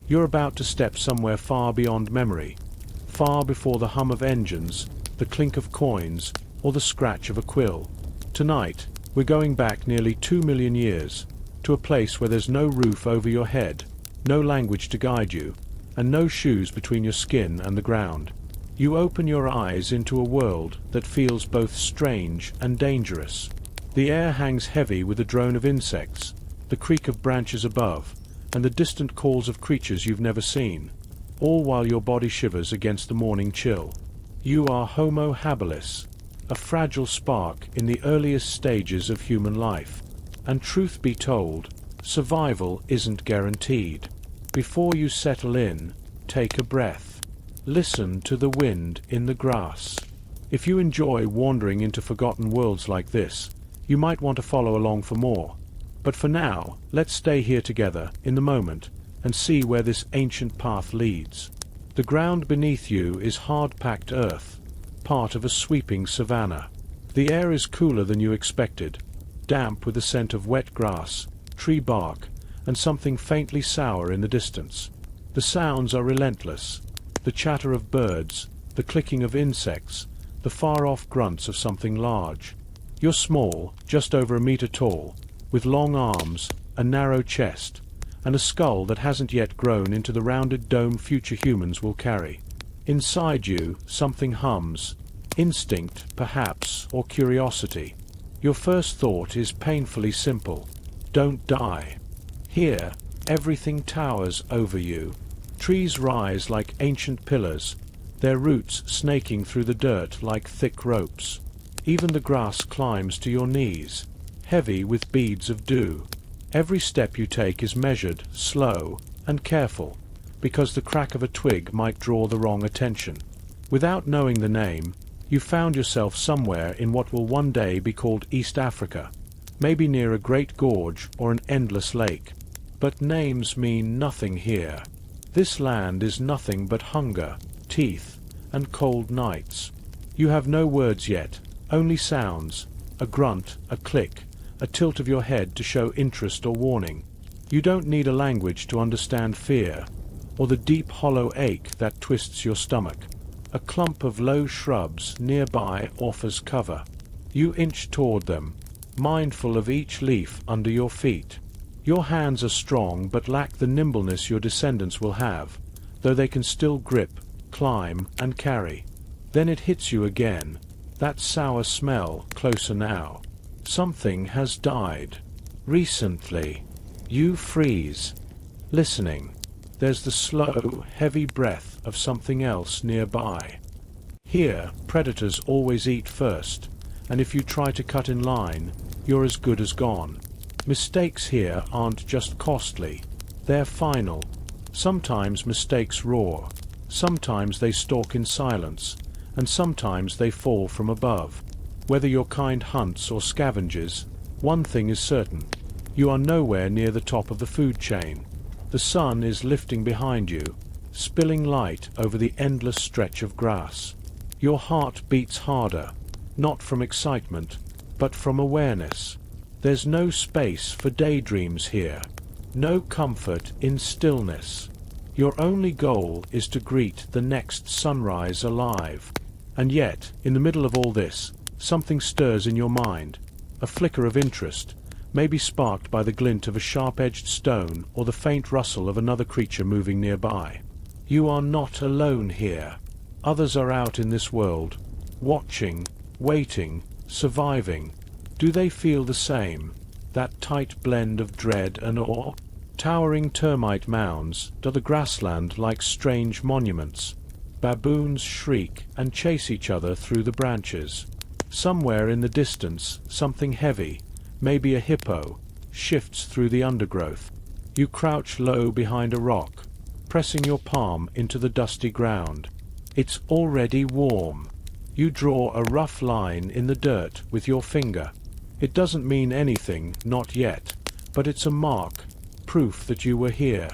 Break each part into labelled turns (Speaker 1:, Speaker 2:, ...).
Speaker 1: You're about to step somewhere far beyond memory, far before the hum of engines, the clink of coins, or the scratch of a quill. Tonight, we're going back nearly 2 million years, to a place where there's no roof over your head, no language to guide you, and no shoes between your skin and the ground. You open your eyes into a world that feels both strange and dangerous. The air hangs heavy with the drone of insects, the creak of branches above, and the distant calls of creatures you've never seen, all while your body shivers against the morning chill. You are Homo habilis, a fragile spark in the earliest stages of human life. And truth be told, survival isn't guaranteed. Before you settle in, take a breath. Listen to the wind in the grass. If you enjoy wandering into forgotten worlds like this, you might want to follow along for more. But for now, let's stay here together, in the moment, and see where this ancient path leads. The ground beneath you is hard-packed earth, part of a sweeping savannah. The air is cooler than you expected, damp with the scent of wet grass, tree bark, and something faintly sour in the distance. The sounds are relentless, the chatter of birds, the clicking of insects, the far-off grunts of something large. You're small, just over a meter tall, with long arms, a narrow chest, and a skull that hasn't yet grown into the rounded dome future humans will carry. Inside you, something hums, instinct, perhaps, or curiosity. Your first thought is painfully simple. Don't die. Here, everything towers over you. Trees rise like ancient pillars, their roots snaking through the dirt like thick ropes. Even the grass climbs to your knees, heavy with beads of dew. Every step you take is measured, slow, and careful, because the crack of a twig might draw the wrong attention. Without knowing the name, you found yourself somewhere in what will one day be called East Africa, maybe near a great gorge or an endless lake. But names mean nothing here. This land is nothing but hunger, teeth, and cold nights. You have no words yet, only sounds, a grunt, a click, a tilt of your head to show interest or warning. You don't need a language to understand fear, or the deep hollow ache that twists your stomach. A clump of low shrubs nearby offers cover. You inch toward them, mindful of each leaf under your feet. Your hands are strong but lack the nimbleness your descendants will have, though they can still grip, climb, and carry. Then it hits you again, that sour smell, closer now. Something has died. Recently. You freeze, listening. There's the slow, heavy breath of something else nearby. Here, predators always eat first, and if you try to cut in line, you're as good as gone. Mistakes here aren't just costly, they're final. Sometimes mistakes roar, sometimes they stalk in silence, and sometimes they fall from above. Whether your kind hunts or scavenges, one thing is certain. You are nowhere near the top of the food chain. The sun is lifting behind you, spilling light over the endless stretch of grass. Your heart beats harder, not from excitement, but from awareness. There's no space for daydreams here, no comfort in stillness. Your only goal is to greet the next sunrise alive. And yet, in the middle of all this, something stirs in your mind, a flicker of interest, maybe sparked by the glint of a sharp-edged stone or the faint rustle of another creature moving nearby. You are not alone here. Others are out in this world, watching, waiting, surviving. Do they feel the same, that tight blend of dread and awe? Towering termite mounds dot the grassland like strange monuments. Baboons shriek and chase each other through the branches. Somewhere in the distance, something heavy, maybe a hippo, shifts through the undergrowth. You crouch low behind a rock, pressing your palm into the dusty ground. It's already warm. You draw a rough line in the dirt with your finger. It doesn't mean anything, not yet, but it's a mark, proof that you were here.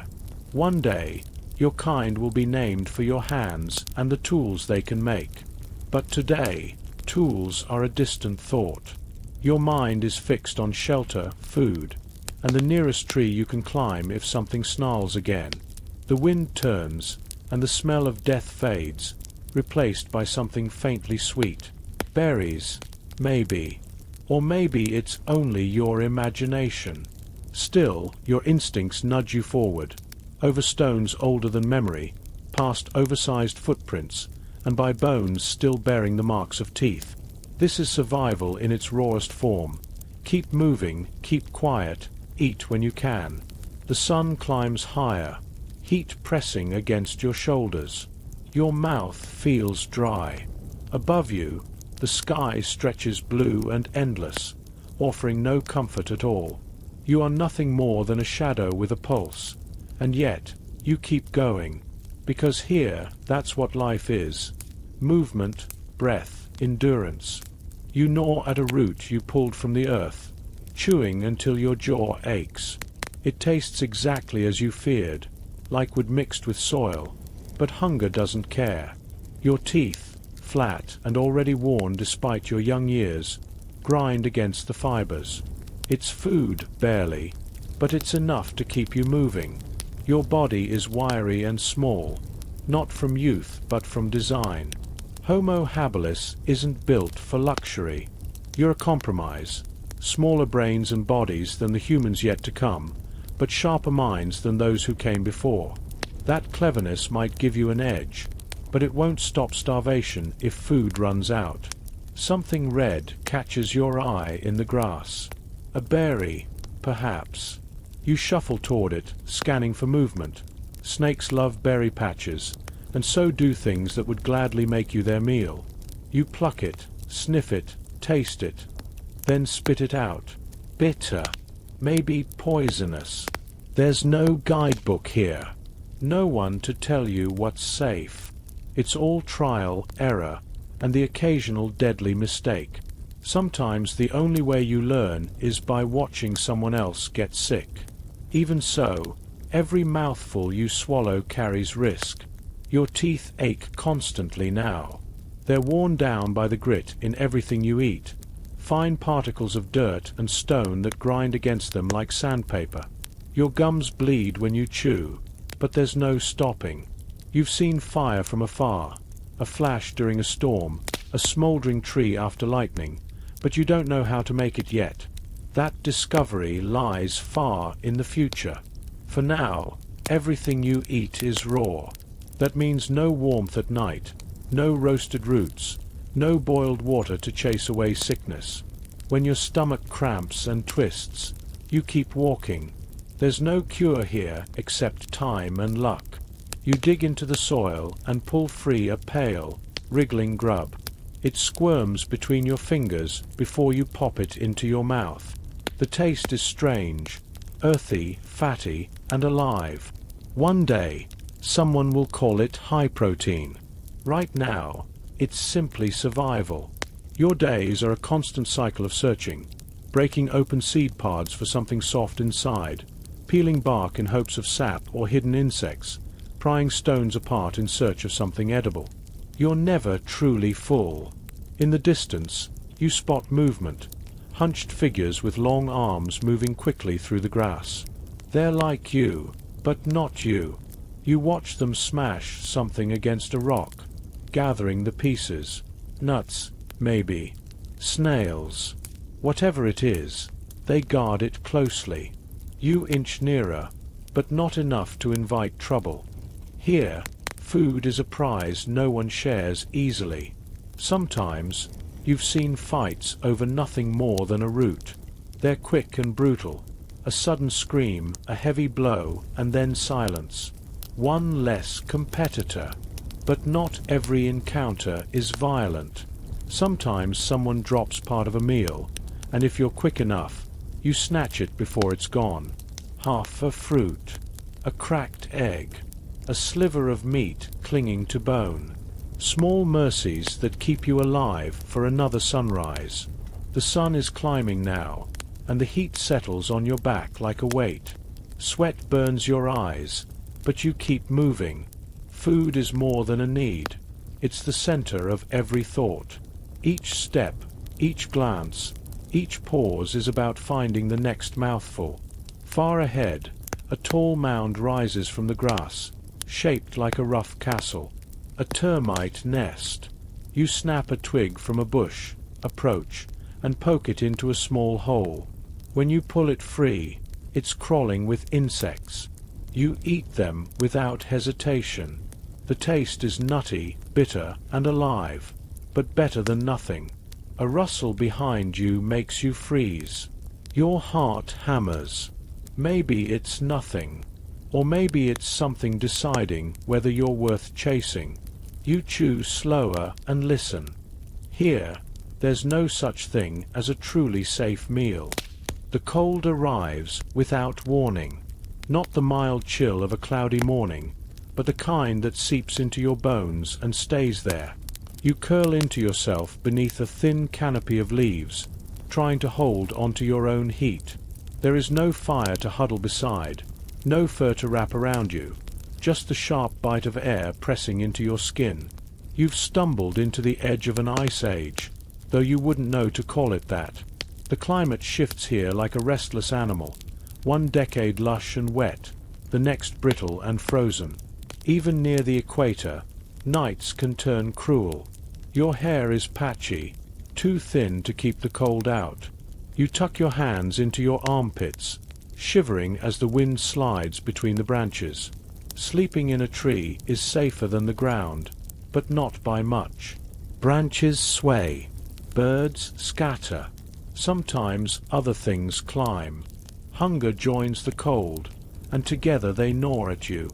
Speaker 1: One day, your kind will be named for your hands and the tools they can make. But today, tools are a distant thought. Your mind is fixed on shelter, food, and the nearest tree you can climb if something snarls again. The wind turns, and the smell of death fades, replaced by something faintly sweet. Berries, maybe. Or maybe it's only your imagination. Still, your instincts nudge you forward, over stones older than memory, past oversized footprints, and by bones still bearing the marks of teeth. This is survival in its rawest form. Keep moving, keep quiet, eat when you can. The sun climbs higher, heat pressing against your shoulders. Your mouth feels dry. Above you, the sky stretches blue and endless, offering no comfort at all. You are nothing more than a shadow with a pulse. And yet, you keep going. Because here, that's what life is. Movement, breath, endurance. You gnaw at a root you pulled from the earth, chewing until your jaw aches. It tastes exactly as you feared, like wood mixed with soil, but hunger doesn't care. Your teeth, flat and already worn despite your young years, grind against the fibers. It's food, barely, but it's enough to keep you moving. Your body is wiry and small, not from youth but from design. Homo habilis isn't built for luxury. You're a compromise. Smaller brains and bodies than the humans yet to come, but sharper minds than those who came before. That cleverness might give you an edge, but it won't stop starvation if food runs out. Something red catches your eye in the grass. A berry, perhaps. You shuffle toward it, scanning for movement. Snakes love berry patches, and so do things that would gladly make you their meal. You pluck it, sniff it, taste it, then spit it out. Bitter, maybe poisonous. There's no guidebook here. No one to tell you what's safe. It's all trial, error, and the occasional deadly mistake. Sometimes the only way you learn is by watching someone else get sick. Even so, every mouthful you swallow carries risk. Your teeth ache constantly now. They're worn down by the grit in everything you eat. Fine particles of dirt and stone that grind against them like sandpaper. Your gums bleed when you chew, but there's no stopping. You've seen fire from afar, a flash during a storm, a smoldering tree after lightning, but you don't know how to make it yet. That discovery lies far in the future. For now, everything you eat is raw. That means no warmth at night, no roasted roots, no boiled water to chase away sickness. When your stomach cramps and twists, you keep walking. There's no cure here except time and luck. You dig into the soil and pull free a pale, wriggling grub. It squirms between your fingers before you pop it into your mouth. The taste is strange, earthy, fatty, and alive. One day, someone will call it high protein. Right now, it's simply survival. Your days are a constant cycle of searching, breaking open seed pods for something soft inside, peeling bark in hopes of sap or hidden insects, prying stones apart in search of something edible. You're never truly full. In the distance, you spot movement, hunched figures with long arms moving quickly through the grass. They're like you, but not you. You watch them smash something against a rock, gathering the pieces. Nuts, maybe. Snails. Whatever it is, they guard it closely. You inch nearer, but not enough to invite trouble. Here, food is a prize no one shares easily. Sometimes, you've seen fights over nothing more than a root. They're quick and brutal. A sudden scream, a heavy blow, and then silence. One less competitor. But not every encounter is violent. Sometimes someone drops part of a meal, and if you're quick enough, you snatch it before it's gone. Half a fruit, a cracked egg, a sliver of meat clinging to bone. Small mercies that keep you alive for another sunrise. The sun is climbing now, and the heat settles on your back like a weight. Sweat burns your eyes, but you keep moving. Food is more than a need. It's the center of every thought. Each step, each glance, each pause is about finding the next mouthful. Far ahead, a tall mound rises from the grass, shaped like a rough castle. A termite nest. You snap a twig from a bush, approach, and poke it into a small hole. When you pull it free, it's crawling with insects. You eat them without hesitation. The taste is nutty, bitter, and alive, but better than nothing. A rustle behind you makes you freeze. Your heart hammers. Maybe it's nothing. Or maybe it's something deciding whether you're worth chasing. You chew slower and listen. Here, there's no such thing as a truly safe meal. The cold arrives without warning. Not the mild chill of a cloudy morning, but the kind that seeps into your bones and stays there. You curl into yourself beneath a thin canopy of leaves, trying to hold onto your own heat. There is no fire to huddle beside, no fur to wrap around you, just the sharp bite of air pressing into your skin. You've stumbled into the edge of an ice age, though you wouldn't know to call it that. The climate shifts here like a restless animal, one decade lush and wet, the next brittle and frozen. Even near the equator, nights can turn cruel. Your hair is patchy, too thin to keep the cold out. You tuck your hands into your armpits, shivering as the wind slides between the branches. Sleeping in a tree is safer than the ground, but not by much. Branches sway, birds scatter. Sometimes other things climb. Hunger joins the cold, and together they gnaw at you.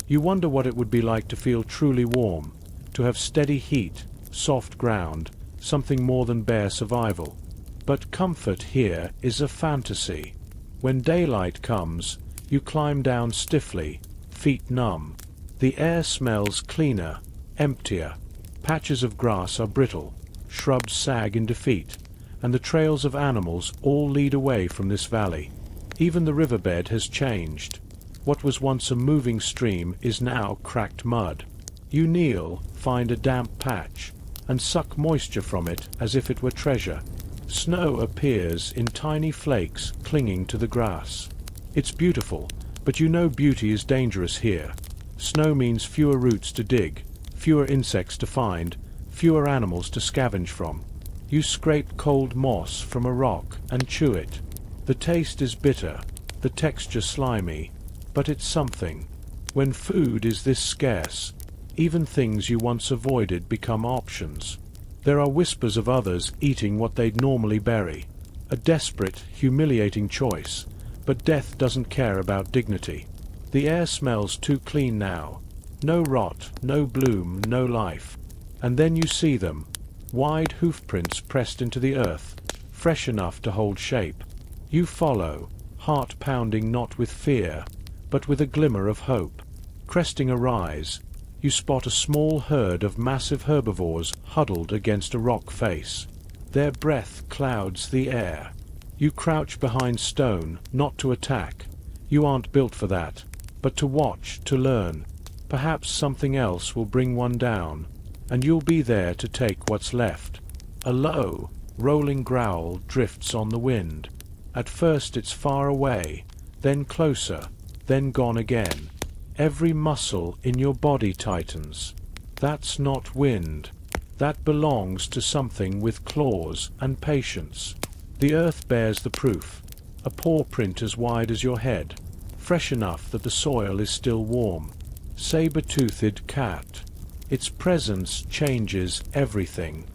Speaker 1: You wonder what it would be like to feel truly warm, to have steady heat, soft ground, something more than bare survival. But comfort here is a fantasy. When daylight comes, you climb down stiffly, feet numb. The air smells cleaner, emptier. Patches of grass are brittle, shrubs sag in defeat, and the trails of animals all lead away from this valley. Even the riverbed has changed. What was once a moving stream is now cracked mud. You kneel, find a damp patch, and suck moisture from it as if it were treasure. Snow appears in tiny flakes clinging to the grass. It's beautiful, but you know beauty is dangerous here. Snow means fewer roots to dig, fewer insects to find, fewer animals to scavenge from. You scrape cold moss from a rock and chew it. The taste is bitter, the texture slimy, but it's something. When food is this scarce, even things you once avoided become options. There are whispers of others eating what they'd normally bury. A desperate, humiliating choice, but death doesn't care about dignity. The air smells too clean now. No rot, no bloom, no life. And then you see them, wide hoofprints pressed into the earth, fresh enough to hold shape. You follow, heart pounding not with fear, but with a glimmer of hope. Cresting a rise, you spot a small herd of massive herbivores huddled against a rock face. Their breath clouds the air. You crouch behind stone, not to attack. You aren't built for that, but to watch, to learn. Perhaps something else will bring one down, and you'll be there to take what's left. A low, rolling growl drifts on the wind. At first it's far away, then closer, then gone again. Every muscle in your body tightens. That's not wind. That belongs to something with claws and patience. The earth bears the proof. A paw print as wide as your head, fresh enough that the soil is still warm. Saber-toothed cat. Its presence changes everything.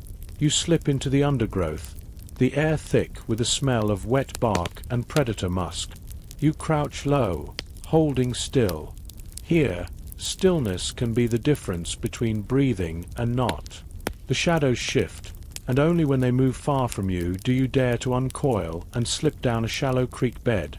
Speaker 1: You slip into the undergrowth, the air thick with the smell of wet bark and predator musk. You crouch low, holding still. Here, stillness can be the difference between breathing and not. The shadows shift, and only when they move far from you do you dare to uncoil and slip down a shallow creek bed,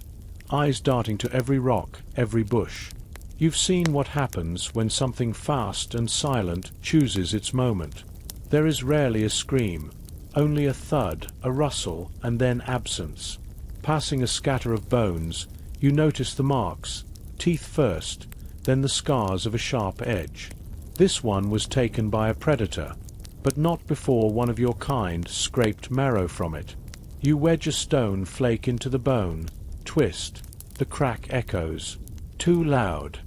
Speaker 1: eyes darting to every rock, every bush. You've seen what happens when something fast and silent chooses its moment. There is rarely a scream, only a thud, a rustle, and then absence. Passing a scatter of bones, you notice the marks, teeth first, then the scars of a sharp edge. This one was taken by a predator, but not before one of your kind scraped marrow from it. You wedge a stone flake into the bone, twist. The crack echoes. Too loud.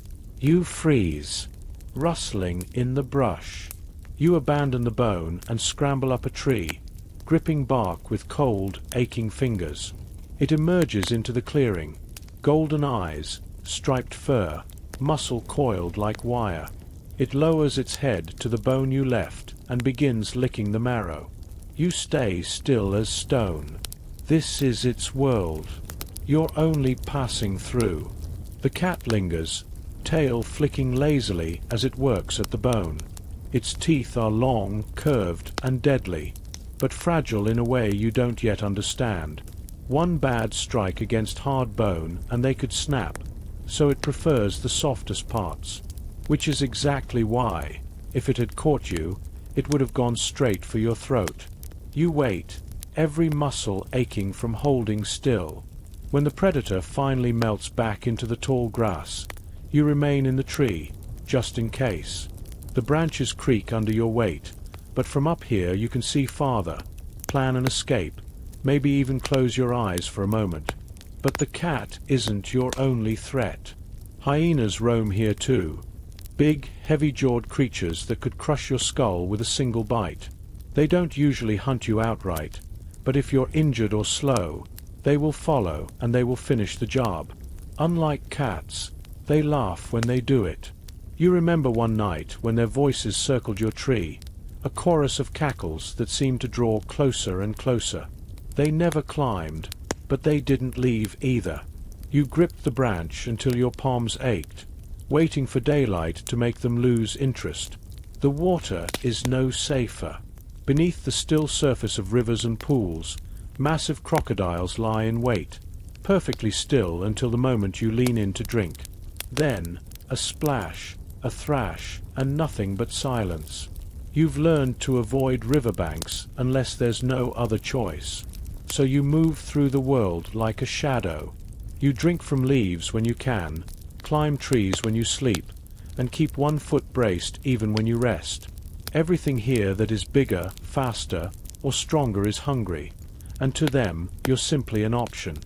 Speaker 1: You freeze, rustling in the brush. You abandon the bone and scramble up a tree, gripping bark with cold, aching fingers. It emerges into the clearing, golden eyes, striped fur, muscle coiled like wire. It lowers its head to the bone you left and begins licking the marrow. You stay still as stone. This is its world. You're only passing through. The cat lingers, tail flicking lazily as it works at the bone. Its teeth are long, curved, and deadly, but fragile in a way you don't yet understand. One bad strike against hard bone and they could snap, so it prefers the softest parts. Which is exactly why, if it had caught you, it would have gone straight for your throat. You wait, every muscle aching from holding still. When the predator finally melts back into the tall grass, you remain in the tree, just in case. The branches creak under your weight, but from up here you can see farther, plan an escape, maybe even close your eyes for a moment. But the cat isn't your only threat. Hyenas roam here too. Big, heavy-jawed creatures that could crush your skull with a single bite. They don't usually hunt you outright, but if you're injured or slow, they will follow and they will finish the job. Unlike cats, they laugh when they do it. You remember one night when their voices circled your tree, a chorus of cackles that seemed to draw closer and closer. They never climbed, but they didn't leave either. You gripped the branch until your palms ached, waiting for daylight to make them lose interest. The water is no safer. Beneath the still surface of rivers and pools, massive crocodiles lie in wait, perfectly still until the moment you lean in to drink. Then, a splash, a thrash, and nothing but silence. You've learned to avoid riverbanks unless there's no other choice. So you move through the world like a shadow. You drink from leaves when you can, climb trees when you sleep, and keep one foot braced even when you rest. Everything here that is bigger, faster, or stronger is hungry, and to them you're simply an option.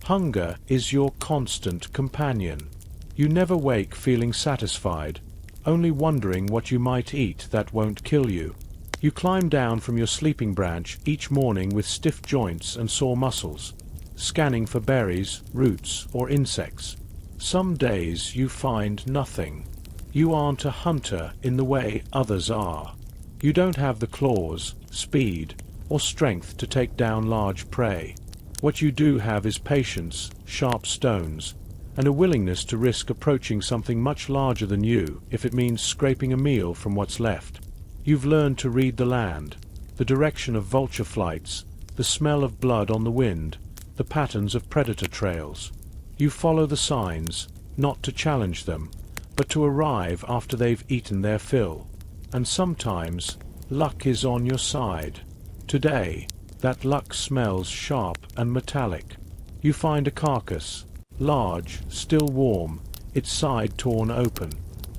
Speaker 1: Hunger is your constant companion. You never wake feeling satisfied, only wondering what you might eat that won't kill you. You climb down from your sleeping branch each morning with stiff joints and sore muscles, scanning for berries, roots, or insects. Some days you find nothing. You aren't a hunter in the way others are. You don't have the claws, speed, or strength to take down large prey. What you do have is patience, sharp stones, and a willingness to risk approaching something much larger than you if it means scraping a meal from what's left. You've learned to read the land, the direction of vulture flights, the smell of blood on the wind, the patterns of predator trails. You follow the signs, not to challenge them, but to arrive after they've eaten their fill. And sometimes, luck is on your side. Today, that luck smells sharp and metallic. You find a carcass, large, still warm, its side torn open.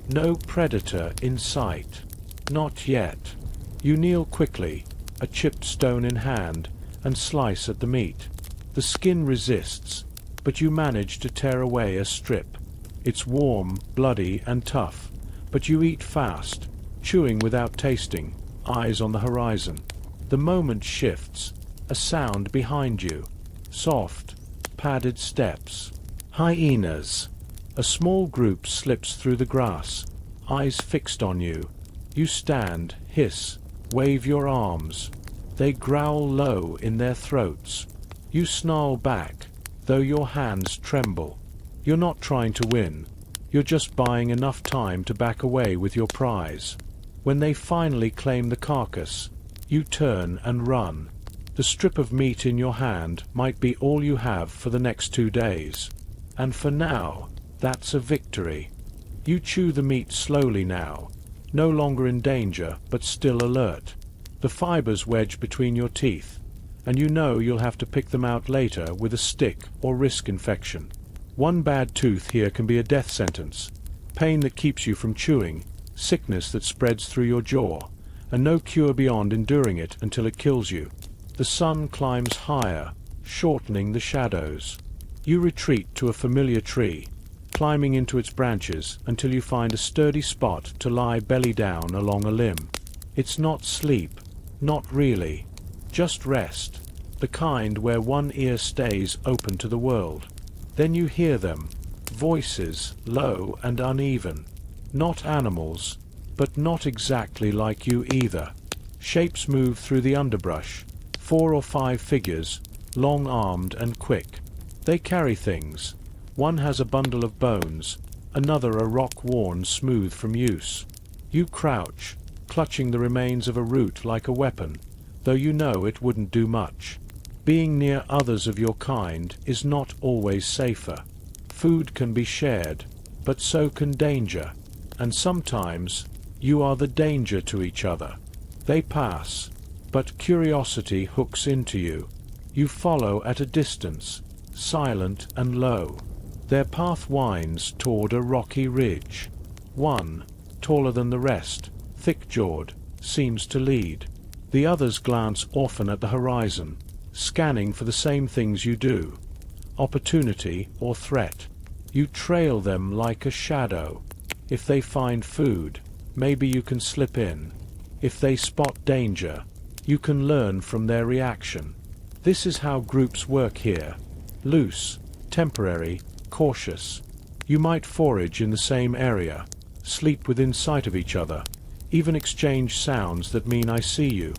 Speaker 1: No predator in sight. Not yet. You kneel quickly, a chipped stone in hand, and slice at the meat. The skin resists, but you manage to tear away a strip. It's warm, bloody, and tough, but you eat fast, chewing without tasting, eyes on the horizon. The moment shifts, a sound behind you. Soft, padded steps. Hyenas. A small group slips through the grass, eyes fixed on you. You stand, hiss, wave your arms. They growl low in their throats. You snarl back, though your hands tremble. You're not trying to win. You're just buying enough time to back away with your prize. When they finally claim the carcass, you turn and run. The strip of meat in your hand might be all you have for the next 2 days. And for now, that's a victory. You chew the meat slowly now, no longer in danger, but still alert. The fibers wedge between your teeth, and you know you'll have to pick them out later with a stick or risk infection. One bad tooth here can be a death sentence, pain that keeps you from chewing, sickness that spreads through your jaw, and no cure beyond enduring it until it kills you. The sun climbs higher, shortening the shadows. You retreat to a familiar tree, climbing into its branches until you find a sturdy spot to lie belly down along a limb. It's not sleep, not really, just rest, the kind where one ear stays open to the world. Then you hear them, voices, low and uneven. Not animals, but not exactly like you either. Shapes move through the underbrush, 4 or 5 figures, long-armed and quick. They carry things. One has a bundle of bones, another a rock worn smooth from use. You crouch, clutching the remains of a root like a weapon, though you know it wouldn't do much. Being near others of your kind is not always safer. Food can be shared, but so can danger, and sometimes you are the danger to each other. They pass, but curiosity hooks into you. You follow at a distance, silent and low. Their path winds toward a rocky ridge. One, taller than the rest, thick-jawed, seems to lead. The others glance often at the horizon, scanning for the same things you do. Opportunity or threat. You trail them like a shadow. If they find food, maybe you can slip in. If they spot danger, you can learn from their reaction. This is how groups work here. Loose, temporary, cautious. You might forage in the same area, sleep within sight of each other, even exchange sounds that mean I see you.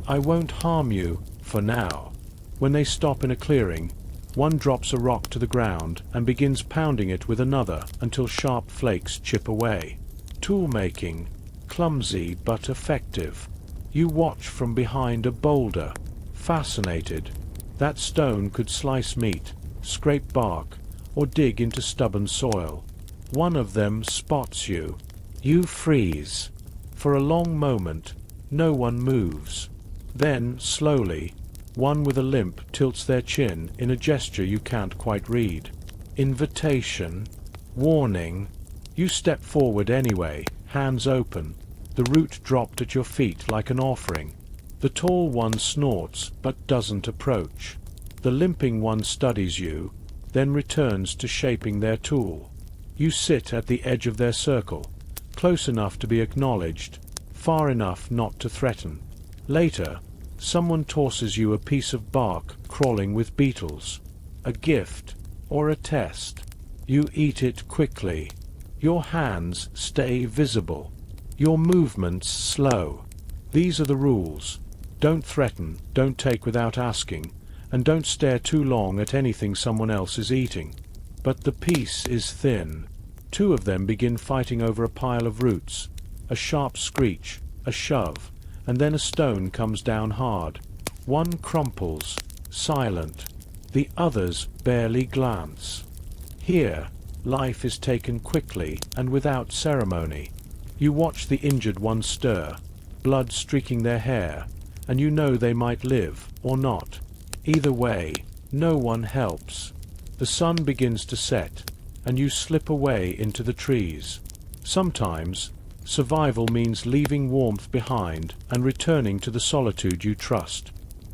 Speaker 1: I won't harm you, for now. When they stop in a clearing, one drops a rock to the ground and begins pounding it with another until sharp flakes chip away. Tool making, clumsy but effective. You watch from behind a boulder, fascinated. That stone could slice meat, scrape bark, or dig into stubborn soil. One of them spots you. You freeze. For a long moment, no one moves. Then, slowly, one with a limp tilts their chin in a gesture you can't quite read. Invitation. Warning. You step forward anyway, hands open, the root dropped at your feet like an offering. The tall one snorts but doesn't approach. The limping one studies you, then returns to shaping their tool. You sit at the edge of their circle, close enough to be acknowledged, far enough not to threaten. Later, someone tosses you a piece of bark crawling with beetles. A gift, or a test. You eat it quickly. Your hands stay visible. Your movements slow. These are the rules. Don't threaten, don't take without asking, and don't stare too long at anything someone else is eating. But the piece is thin. 2 of them begin fighting over a pile of roots. A sharp screech, a shove, and then a stone comes down hard. One crumples, silent. The others barely glance. Here, life is taken quickly and without ceremony. You watch the injured one stir, blood streaking their hair, and you know they might live or not. Either way, no one helps. The sun begins to set, and you slip away into the trees. Sometimes, survival means leaving warmth behind and returning to the solitude you trust.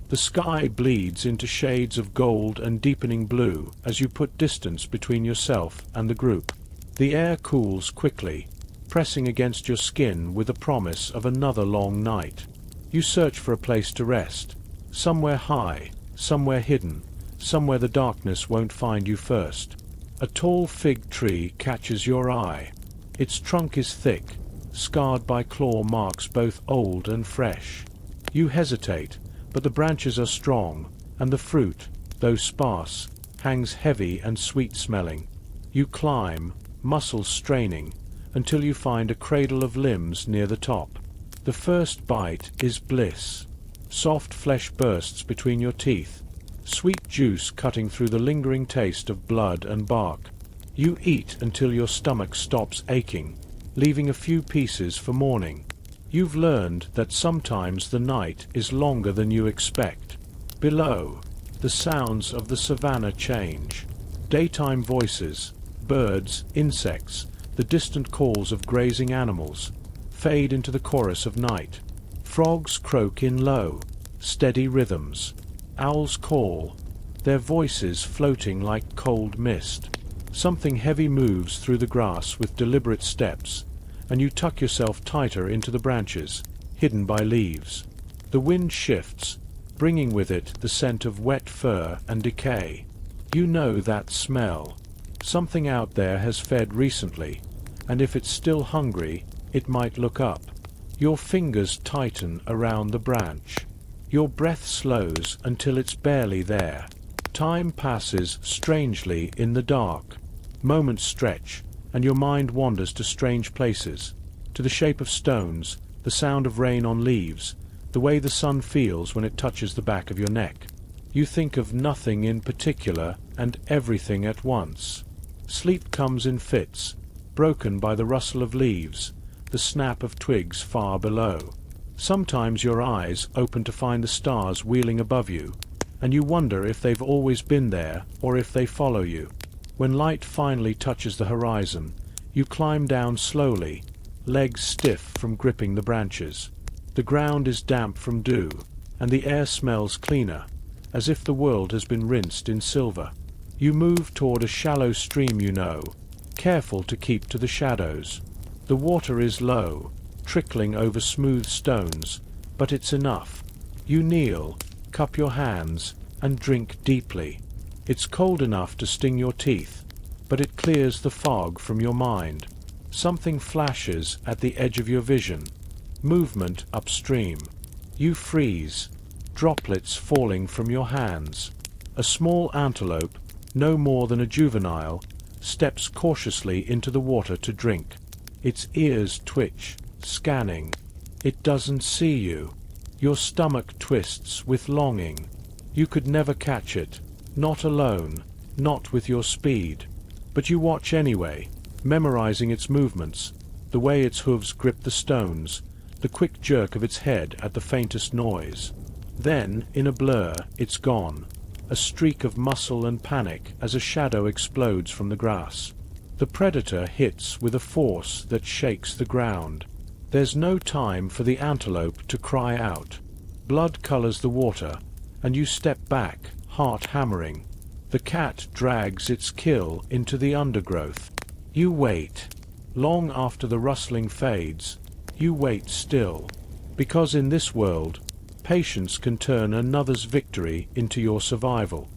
Speaker 1: The sky bleeds into shades of gold and deepening blue as you put distance between yourself and the group. The air cools quickly, pressing against your skin with the promise of another long night. You search for a place to rest, somewhere high, somewhere hidden, somewhere the darkness won't find you first. A tall fig tree catches your eye. Its trunk is thick, scarred by claw marks both old and fresh. You hesitate, but the branches are strong, and the fruit, though sparse, hangs heavy and sweet-smelling. You climb, muscles straining, until you find a cradle of limbs near the top. The first bite is bliss. Soft flesh bursts between your teeth, sweet juice cutting through the lingering taste of blood and bark. You eat until your stomach stops aching, leaving a few pieces for morning. You've learned that sometimes the night is longer than you expect. Below, the sounds of the savannah change. Daytime voices, birds, insects, the distant calls of grazing animals, fade into the chorus of night. Frogs croak in low, steady rhythms. Owls call, their voices floating like cold mist. Something heavy moves through the grass with deliberate steps, and you tuck yourself tighter into the branches, hidden by leaves. The wind shifts, bringing with it the scent of wet fur and decay. You know that smell. Something out there has fed recently, and if it's still hungry, it might look up. Your fingers tighten around the branch. Your breath slows until it's barely there. Time passes strangely in the dark. Moments stretch, and your mind wanders to strange places, to the shape of stones, the sound of rain on leaves, the way the sun feels when it touches the back of your neck. You think of nothing in particular and everything at once. Sleep comes in fits, broken by the rustle of leaves, the snap of twigs far below. Sometimes your eyes open to find the stars wheeling above you, and you wonder if they've always been there or if they follow you. When light finally touches the horizon, you climb down slowly, legs stiff from gripping the branches. The ground is damp from dew, and the air smells cleaner, as if the world has been rinsed in silver. You move toward a shallow stream you know, careful to keep to the shadows. The water is low, trickling over smooth stones, but it's enough. You kneel, cup your hands, and drink deeply. It's cold enough to sting your teeth, but it clears the fog from your mind. Something flashes at the edge of your vision. Movement upstream. You freeze, droplets falling from your hands. A small antelope, no more than a juvenile, steps cautiously into the water to drink. Its ears twitch, scanning. It doesn't see you. Your stomach twists with longing. You could never catch it, not alone, not with your speed. But you watch anyway, memorizing its movements, the way its hooves grip the stones, the quick jerk of its head at the faintest noise. Then, in a blur, it's gone, a streak of muscle and panic as a shadow explodes from the grass. The predator hits with a force that shakes the ground. There's no time for the antelope to cry out. Blood colors the water, and you step back, heart hammering. The cat drags its kill into the undergrowth. You wait. Long after the rustling fades, you wait still. Because in this world, patience can turn another's victory into your survival.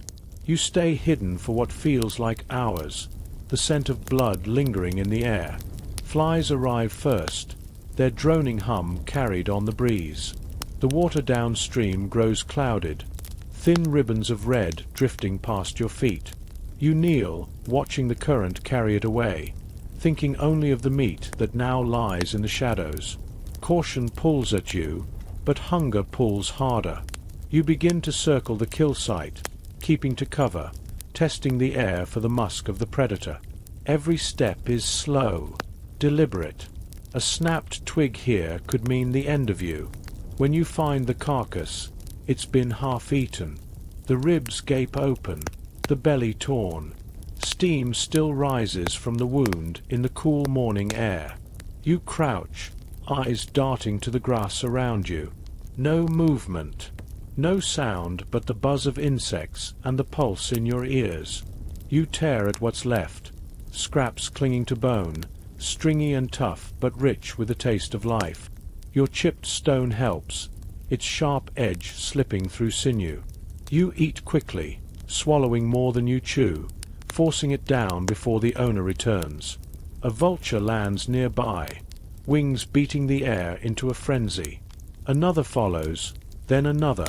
Speaker 1: You stay hidden for what feels like hours, the scent of blood lingering in the air. Flies arrive first, their droning hum carried on the breeze. The water downstream grows clouded, thin ribbons of red drifting past your feet. You kneel, watching the current carry it away, thinking only of the meat that now lies in the shadows. Caution pulls at you, but hunger pulls harder. You begin to circle the kill site, keeping to cover, testing the air for the musk of the predator. Every step is slow, deliberate. A snapped twig here could mean the end of you. When you find the carcass, it's been half-eaten. The ribs gape open, the belly torn. Steam still rises from the wound in the cool morning air. You crouch, eyes darting to the grass around you. No movement, no sound but the buzz of insects and the pulse in your ears. You tear at what's left, scraps clinging to bone, stringy and tough but rich with the taste of life. Your chipped stone helps, its sharp edge slipping through sinew. You eat quickly, swallowing more than you chew, forcing it down before the owner returns. A vulture lands nearby, wings beating the air into a frenzy. Another follows, then another,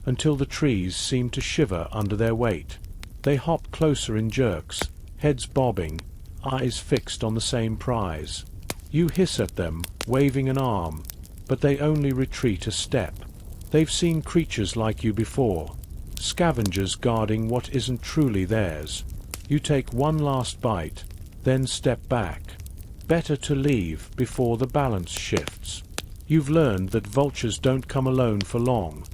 Speaker 1: until the trees seem to shiver under their weight. They hop closer in jerks, heads bobbing, eyes fixed on the same prize. You hiss at them, waving an arm, but they only retreat a step. They've seen creatures like you before, scavengers guarding what isn't truly theirs. You take one last bite, then step back. Better to leave before the balance shifts. You've learned that vultures don't come alone for long.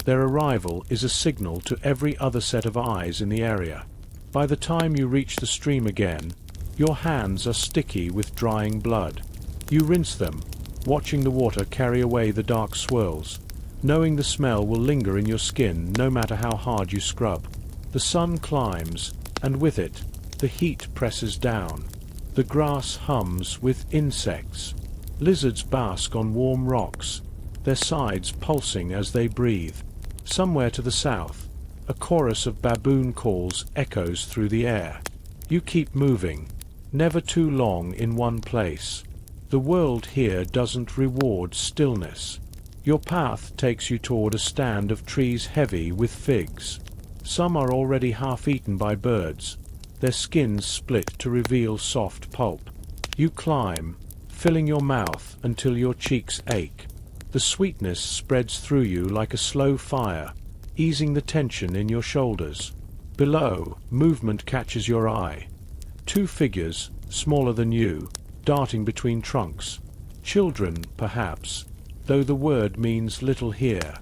Speaker 1: Their arrival is a signal to every other set of eyes in the area. By the time you reach the stream again, your hands are sticky with drying blood. You rinse them, watching the water carry away the dark swirls, knowing the smell will linger in your skin no matter how hard you scrub. The sun climbs, and with it, The heat presses down. The grass hums with insects. Lizards bask on warm rocks, their sides pulsing as they breathe. Somewhere to the south, a chorus of baboon calls echoes through the air. You keep moving, never too long in one place. The world here doesn't reward stillness. Your path takes you toward a stand of trees heavy with figs. Some are already half-eaten by birds, their skins split to reveal soft pulp. You climb, filling your mouth until your cheeks ache. The sweetness spreads through you like a slow fire, easing the tension in your shoulders. Below, movement catches your eye. Two figures, smaller than you, darting between trunks. Children, perhaps, though the word means little here.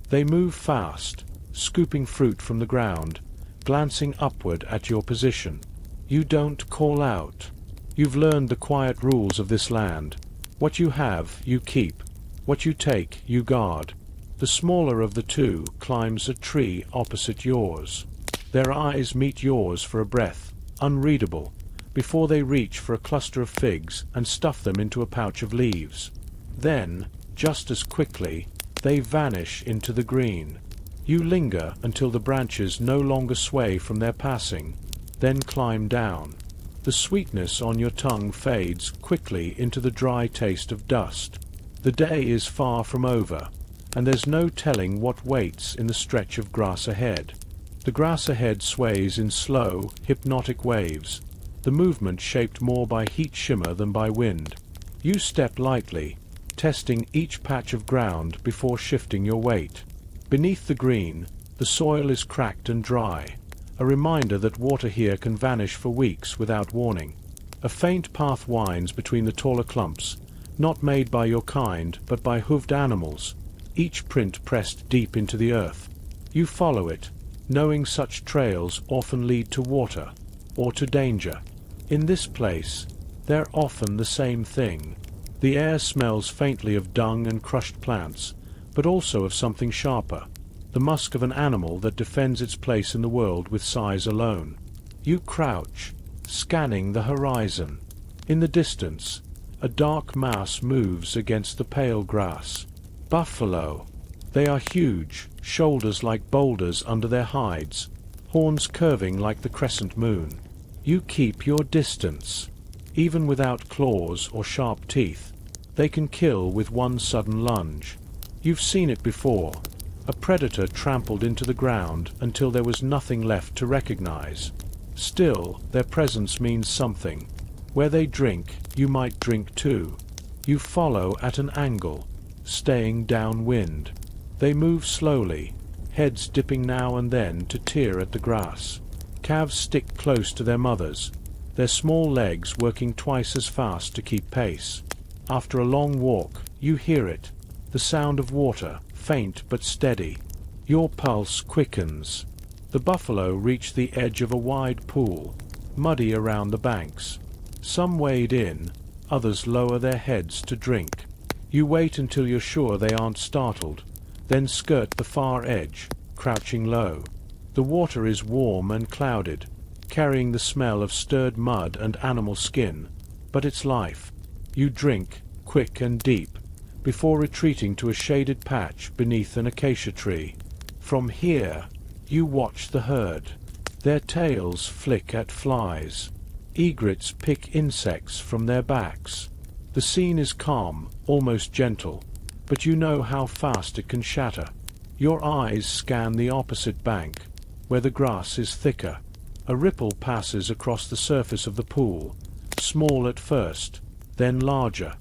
Speaker 1: They move fast, scooping fruit from the ground, glancing upward at your position. You don't call out. You've learned the quiet rules of this land. What you have, you keep. What you take, you guard. The smaller of the two climbs a tree opposite yours. Their eyes meet yours for a breath, unreadable, before they reach for a cluster of figs and stuff them into a pouch of leaves. Then, just as quickly, they vanish into the green. You linger until the branches no longer sway from their passing, then climb down. The sweetness on your tongue fades quickly into the dry taste of dust. The day is far from over, and there's no telling what waits in the stretch of grass ahead. The grass ahead sways in slow, hypnotic waves, the movement shaped more by heat shimmer than by wind. You step lightly, testing each patch of ground before shifting your weight. Beneath the green, the soil is cracked and dry, a reminder that water here can vanish for weeks without warning. A faint path winds between the taller clumps, not made by your kind but by hoofed animals, each print pressed deep into the earth. You follow it, knowing such trails often lead to water, or to danger. In this place, they're often the same thing. The air smells faintly of dung and crushed plants, but also of something sharper, the musk of an animal that defends its place in the world with size alone. You crouch, scanning the horizon. In the distance, a dark mass moves against the pale grass. Buffalo. They are huge, shoulders like boulders under their hides, horns curving like the crescent moon. You keep your distance. Even without claws or sharp teeth, they can kill with one sudden lunge. You've seen it before. A predator trampled into the ground until there was nothing left to recognize. Still, their presence means something. Where they drink, you might drink too. You follow at an angle, staying downwind. They move slowly, heads dipping now and then to tear at the grass. Calves stick close to their mothers, their small legs working twice as fast to keep pace. After a long walk, you hear it, the sound of water, faint but steady. Your pulse quickens. The buffalo reach the edge of a wide pool, muddy around the banks. Some wade in, others lower their heads to drink. You wait until you're sure they aren't startled, then skirt the far edge, crouching low. The water is warm and clouded, carrying the smell of stirred mud and animal skin, but it's life. You drink, quick and deep, before retreating to a shaded patch beneath an acacia tree. From here, you watch the herd. Their tails flick at flies. Egrets pick insects from their backs. The scene is calm, almost gentle, but you know how fast it can shatter. Your eyes scan the opposite bank, where the grass is thicker. A ripple passes across the surface of the pool, small at first, then larger.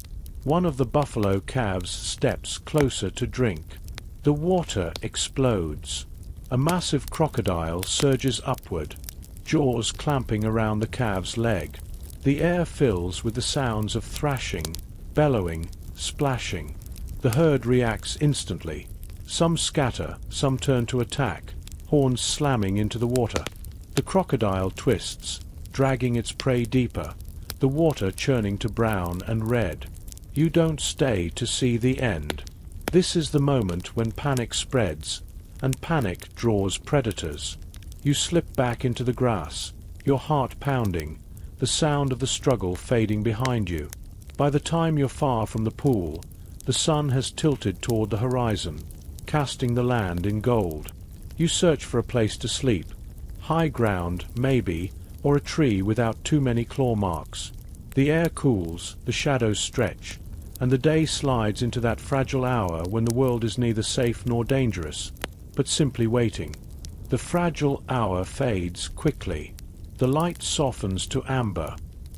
Speaker 1: One of the buffalo calves steps closer to drink. The water explodes. A massive crocodile surges upward, jaws clamping around the calf's leg. The air fills with the sounds of thrashing, bellowing, splashing. The herd reacts instantly. Some scatter, some turn to attack, horns slamming into the water. The crocodile twists, dragging its prey deeper, the water churning to brown and red. You don't stay to see the end. This is the moment when panic spreads, and panic draws predators. You slip back into the grass, your heart pounding, the sound of the struggle fading behind you. By the time you're far from the pool, the sun has tilted toward the horizon, casting the land in gold. You search for a place to sleep. High ground, maybe, or a tree without too many claw marks. The air cools, the shadows stretch, and the day slides into that fragile hour when the world is neither safe nor dangerous, but simply waiting. The fragile hour fades quickly. The light softens to amber,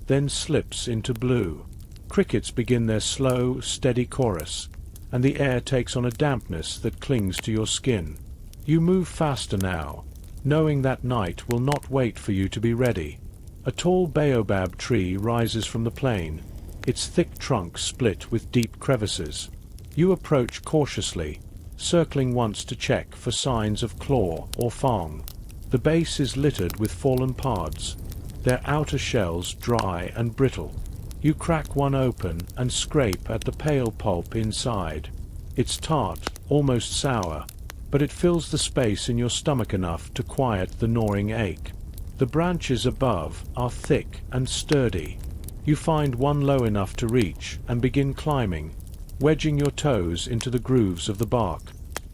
Speaker 1: then slips into blue. Crickets begin their slow, steady chorus, and the air takes on a dampness that clings to your skin. You move faster now, knowing that night will not wait for you to be ready. A tall baobab tree rises from the plain, its thick trunk split with deep crevices. You approach cautiously, circling once to check for signs of claw or fang. The base is littered with fallen pods, their outer shells dry and brittle. You crack one open and scrape at the pale pulp inside. It's tart, almost sour, but it fills the space in your stomach enough to quiet the gnawing ache. The branches above are thick and sturdy. You find one low enough to reach and begin climbing, wedging your toes into the grooves of the bark.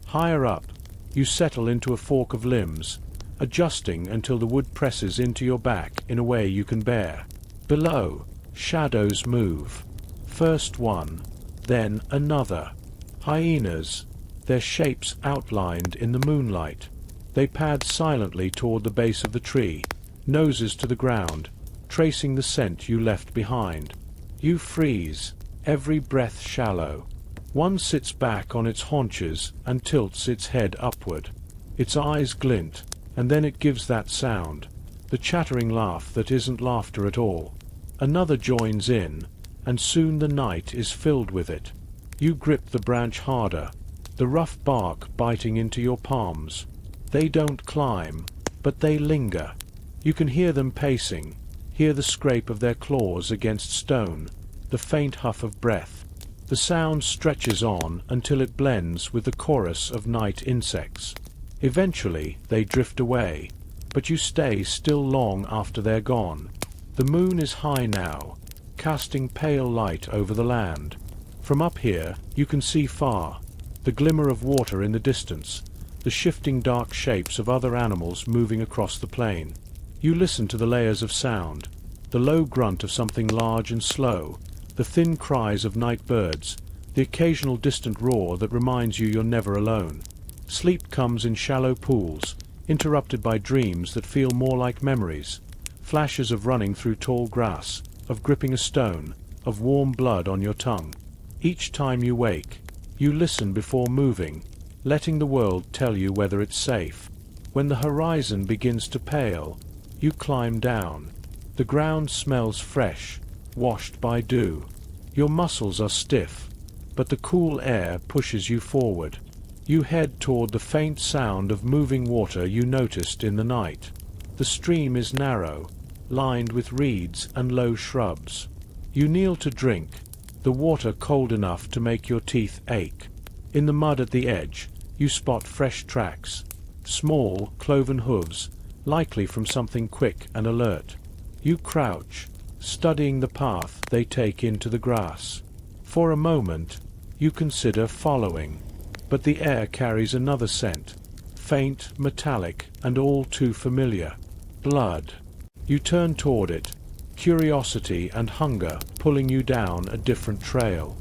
Speaker 1: Higher up, you settle into a fork of limbs, adjusting until the wood presses into your back in a way you can bear. Below, shadows move. First one, then another. Hyenas, their shapes outlined in the moonlight. They pad silently toward the base of the tree, noses to the ground, tracing the scent you left behind. You freeze, every breath shallow. One sits back on its haunches and tilts its head upward. Its eyes glint, and then it gives that sound, the chattering laugh that isn't laughter at all. Another joins in, and soon the night is filled with it. You grip the branch harder, the rough bark biting into your palms. They don't climb, but they linger. You can hear them pacing, hear the scrape of their claws against stone, the faint huff of breath. The sound stretches on until it blends with the chorus of night insects. Eventually they drift away, but you stay still long after they're gone. The moon is high now, casting pale light over the land. From up here you can see far, the glimmer of water in the distance, the shifting dark shapes of other animals moving across the plain. You listen to the layers of sound, the low grunt of something large and slow, the thin cries of night birds, the occasional distant roar that reminds you you're never alone. Sleep comes in shallow pools, interrupted by dreams that feel more like memories, flashes of running through tall grass, of gripping a stone, of warm blood on your tongue. Each time you wake, you listen before moving, letting the world tell you whether it's safe. When the horizon begins to pale, you climb down. The ground smells fresh, washed by dew. Your muscles are stiff, but the cool air pushes you forward. You head toward the faint sound of moving water you noticed in the night. The stream is narrow, lined with reeds and low shrubs. You kneel to drink, the water cold enough to make your teeth ache. In the mud at the edge, you spot fresh tracks, small, cloven hooves, likely from something quick and alert. You crouch, studying the path they take into the grass. For a moment, you consider following, but the air carries another scent, faint, metallic, and all too familiar. Blood. You turn toward it, curiosity and hunger pulling you down a different trail.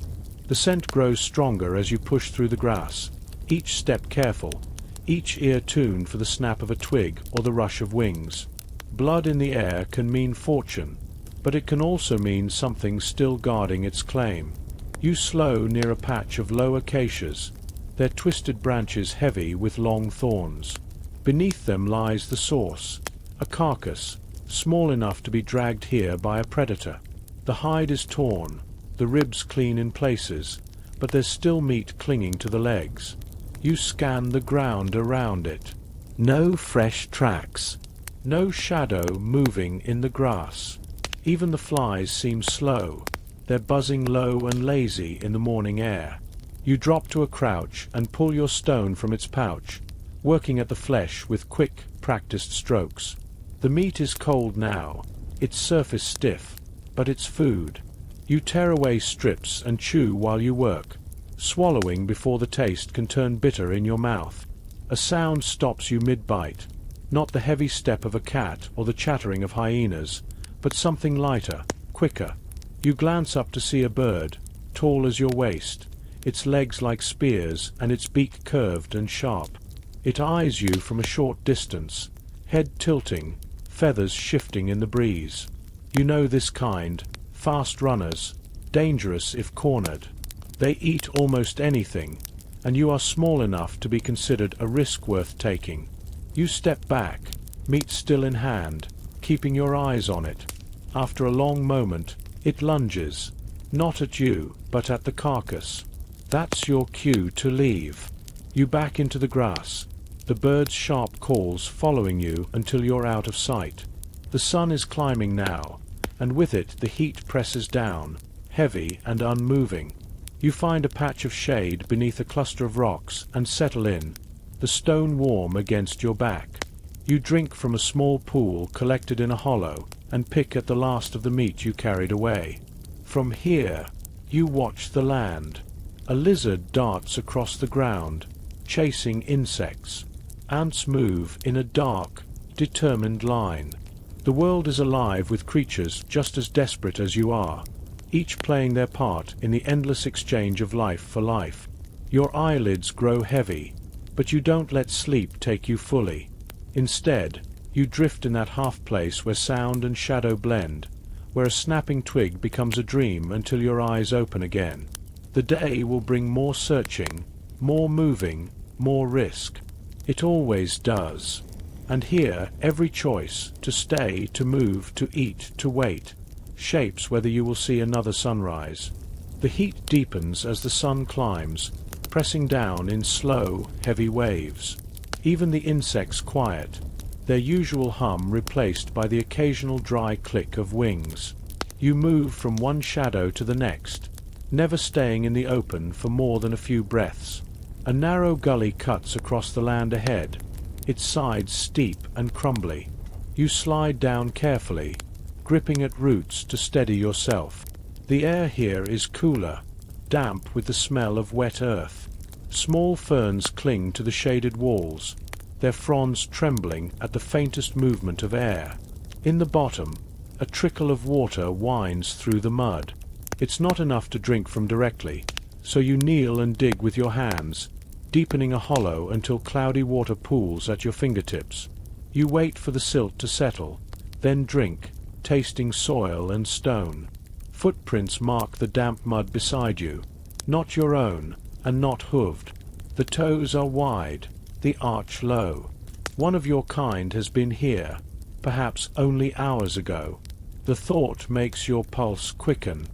Speaker 1: The scent grows stronger as you push through the grass, each step careful, each ear tuned for the snap of a twig or the rush of wings. Blood in the air can mean fortune, but it can also mean something still guarding its claim. You slow near a patch of low acacias, their twisted branches heavy with long thorns. Beneath them lies the source, a carcass, small enough to be dragged here by a predator. The hide is torn, the ribs clean in places, but there's still meat clinging to the legs. You scan the ground around it. No fresh tracks. No shadow moving in the grass. Even the flies seem slow. They're buzzing low and lazy in the morning air. You drop to a crouch and pull your stone from its pouch, working at the flesh with quick, practiced strokes. The meat is cold now, its surface stiff, but it's food. You tear away strips and chew while you work, swallowing before the taste can turn bitter in your mouth. A sound stops you mid-bite, not the heavy step of a cat or the chattering of hyenas, but something lighter, quicker. You glance up to see a bird, tall as your waist, its legs like spears and its beak curved and sharp. It eyes you from a short distance, head tilting, feathers shifting in the breeze. You know this kind, fast runners, dangerous if cornered. They eat almost anything, and you are small enough to be considered a risk worth taking. You step back, meat still in hand, keeping your eyes on it. After a long moment, it lunges, not at you, but at the carcass. That's your cue to leave. You back into the grass, the bird's sharp calls following you until you're out of sight. The sun is climbing now, and with it the heat presses down, heavy and unmoving. You find a patch of shade beneath a cluster of rocks and settle in, the stone warm against your back. You drink from a small pool collected in a hollow and pick at the last of the meat you carried away. From here, you watch the land. A lizard darts across the ground, chasing insects. Ants move in a dark, determined line. The world is alive with creatures just as desperate as you are, each playing their part in the endless exchange of life for life. Your eyelids grow heavy, but you don't let sleep take you fully. Instead, you drift in that half place where sound and shadow blend, where a snapping twig becomes a dream until your eyes open again. The day will bring more searching, more moving, more risk. It always does. And here, every choice, to stay, to move, to eat, to wait, shapes whether you will see another sunrise. The heat deepens as the sun climbs, pressing down in slow, heavy waves. Even the insects quiet, their usual hum replaced by the occasional dry click of wings. You move from one shadow to the next, never staying in the open for more than a few breaths. A narrow gully cuts across the land ahead, its sides steep and crumbly. You slide down carefully, gripping at roots to steady yourself. The air here is cooler, damp with the smell of wet earth. Small ferns cling to the shaded walls, their fronds trembling at the faintest movement of air. In the bottom, a trickle of water winds through the mud. It's not enough to drink from directly, so you kneel and dig with your hands, deepening a hollow until cloudy water pools at your fingertips. You wait for the silt to settle, then drink, tasting soil and stone. Footprints mark the damp mud beside you, not your own, and not hooved. The toes are wide, the arch low. One of your kind has been here, perhaps only hours ago. The thought makes your pulse quicken.